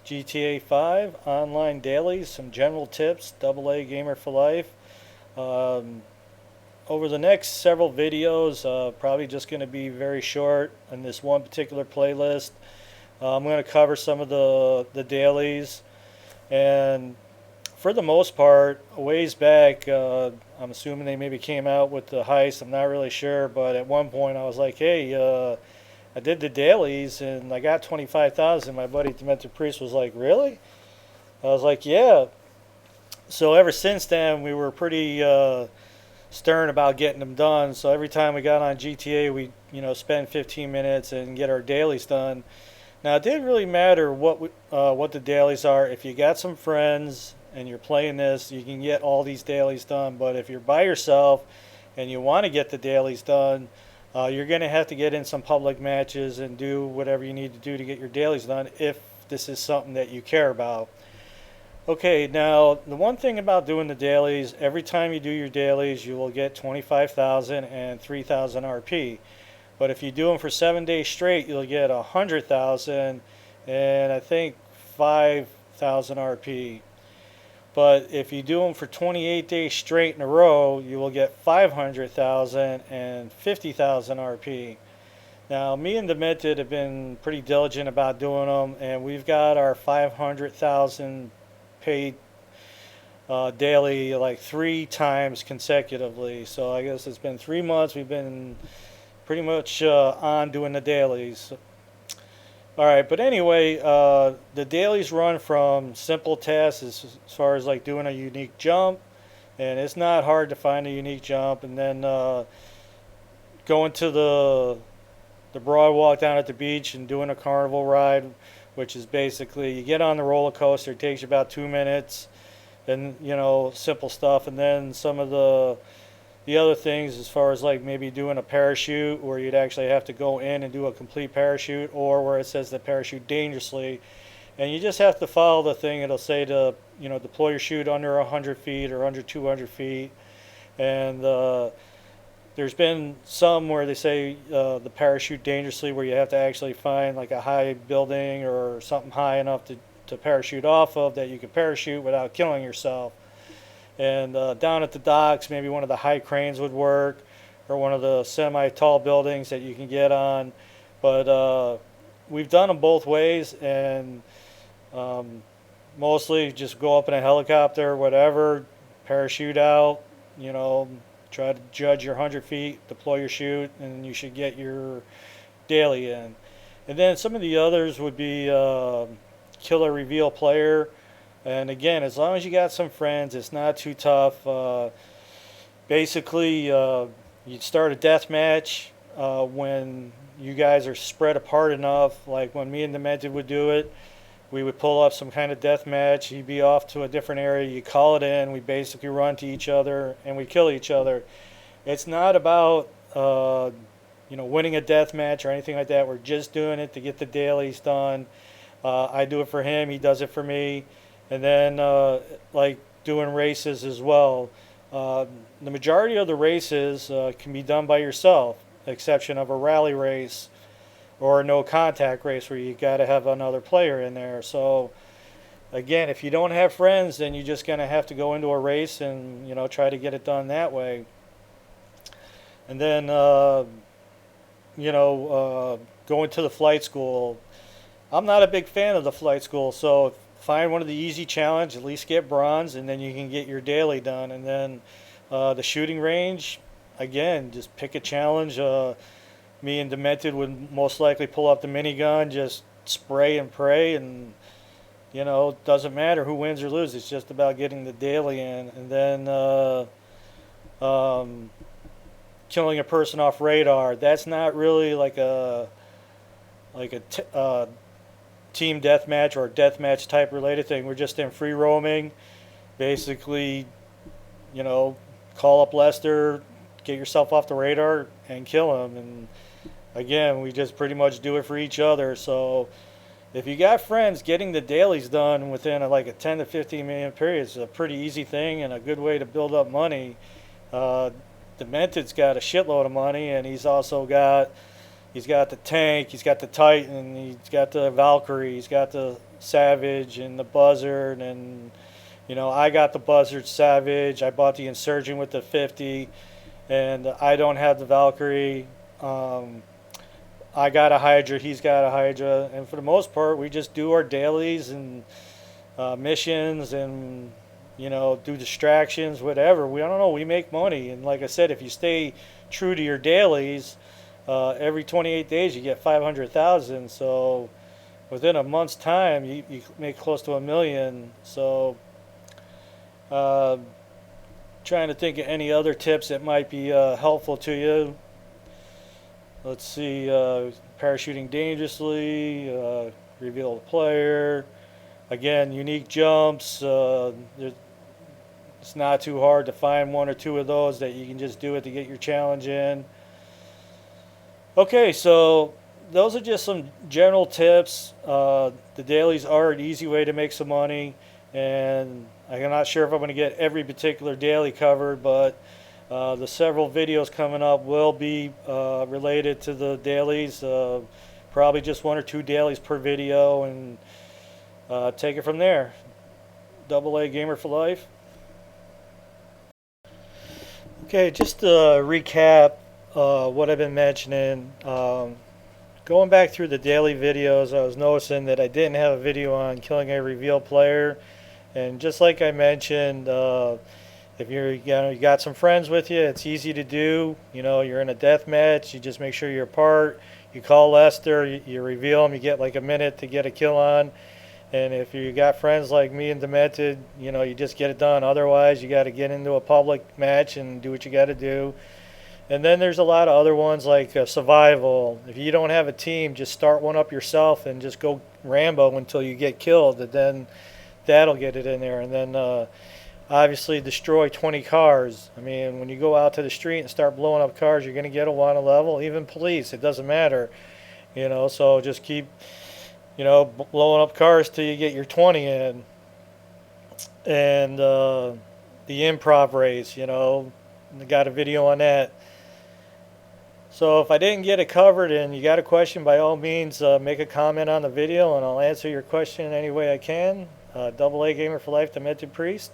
GTA 5 online dailies, some general tips, AA gamer for life. Um, Over the next several videos, probably just going to be very short on this one particular playlist. I'm going to cover some of the dailies, and for the most part, a ways back, I'm assuming they maybe came out with the heist. I'm not really sure, but at one point I was like, hey, I did the dailies and I got 25,000. My buddy Demented Priest was like, really? I was like, yeah. So ever since then, we were pretty stern about getting them done. So every time we got on GTA, we spend 15 minutes and get our dailies done. Now it didn't really matter what the dailies are. If you got some friends and you're playing this, you can get all these dailies done. But if you're by yourself and you want to get the dailies done, you're going to have to get in some public matches and do whatever you need to do to get your dailies done if this is something that you care about. Okay, now the one thing about doing the dailies, every time you do your dailies, you will get 25,000 and 3,000 RP. But if you do them for 7 days straight, you'll get 100,000 and I think 5,000 RP. But if you do them for 28 days straight in a row, you will get 500,000 and 50,000 RP. Now, me and Demented have been pretty diligent about doing them, and we've got our 500,000 paid daily like 3 times consecutively. So I guess it's been 3 months. We've been pretty much on doing the dailies. All right, but anyway, the dailies run from simple tasks as far as like doing a unique jump, and it's not hard to find a unique jump, and then going to the broad walk down at the beach and doing a carnival ride, which is basically you get on the roller coaster. It takes you about 2 minutes, and simple stuff, and then some of the other things as far as like maybe doing a parachute where you'd actually have to go in and do a complete parachute, or where it says the parachute dangerously, and you just have to follow the thing. It'll say to deploy your chute under 100 feet or under 200 feet, and there's been some where they say the parachute dangerously, where you have to actually find like a high building or something high enough to parachute off of that you can parachute without killing yourself. And down at the docks, maybe one of the high cranes would work, or one of the semi-tall buildings that you can get on. But we've done them both ways, and mostly just go up in a helicopter, whatever, parachute out, try to judge your 100 feet, deploy your chute, and you should get your daily in. And then some of the others would be killer reveal player. And again, as long as you got some friends, it's not too tough. Basically, you'd start a death match when you guys are spread apart enough. Like when me and Demented would do it, we would pull up some kind of death match. You'd be off to a different area. You call it in. We basically run to each other and we kill each other. It's not about winning a death match or anything like that. We're just doing it to get the dailies done. I do it for him. He does it for me. And then like doing races as well. The majority of the races can be done by yourself, exception of a rally race or a no contact race where you got to have another player in there. So again, if you don't have friends, then you're just going to have to go into a race and try to get it done that way. And then going to the flight school. I'm not a big fan of the flight school, so find one of the easy challenge, at least get bronze, and then you can get your daily done. And then the shooting range, again, just pick a challenge. Me and Demented would most likely pull up the minigun, just spray and pray, and it doesn't matter who wins or loses. It's just about getting the daily in. And then killing a person off radar. That's not really like a team deathmatch or deathmatch type related thing. We're just in free roaming. Basically, call up Lester, get yourself off the radar, and kill him. And again, we just pretty much do it for each other. So if you got friends, getting the dailies done within like a 10 to 15 minute period is a pretty easy thing and a good way to build up money. Demented's got a shitload of money, and he's also got He's got the tank, he's got the Titan, he's got the Valkyrie, he's got the Savage and the Buzzard, and I got the Buzzard Savage. I bought the Insurgent with the 50, and I don't have the Valkyrie. I got a Hydra, he's got a Hydra, and for the most part, we just do our dailies and missions, and do distractions, whatever. I don't know. We make money, and like I said, if you stay true to your dailies, every 28 days you get 500,000. So within a month's time, you make close to $1 million. So trying to think of any other tips that might be helpful to you. Let's see, parachuting dangerously, reveal the player. Again, unique jumps. It's not too hard to find one or two of those that you can just do it to get your challenge in. Okay, so those are just some general tips. The dailies are an easy way to make some money, and I'm not sure if I'm going to get every particular daily covered, but the several videos coming up will be related to the dailies. Probably just 1 or 2 dailies per video, and take it from there. AA Gamer for Life. Okay, just to recap what I've been mentioning. Going back through the daily videos, I was noticing that I didn't have a video on killing a reveal player. And just like I mentioned, if you got some friends with you, it's easy to do. You're in a death match, you just make sure you're apart. You call Lester, you reveal him, you get like a minute to get a kill on. And if you got friends like me and Demented, you just get it done. Otherwise, you got to get into a public match and do what you got to do. And then there's a lot of other ones like survival. If you don't have a team, just start one up yourself and just go Rambo until you get killed. And then that'll get it in there. And then obviously destroy 20 cars. I mean, when you go out to the street and start blowing up cars, you're going to get a wanted level. Even police, it doesn't matter. So just keep blowing up cars till you get your 20 in. And the improv race, I got a video on that. So if I didn't get it covered and you got a question, by all means, make a comment on the video and I'll answer your question in any way I can. AA Gamer for Life, Demented Priest.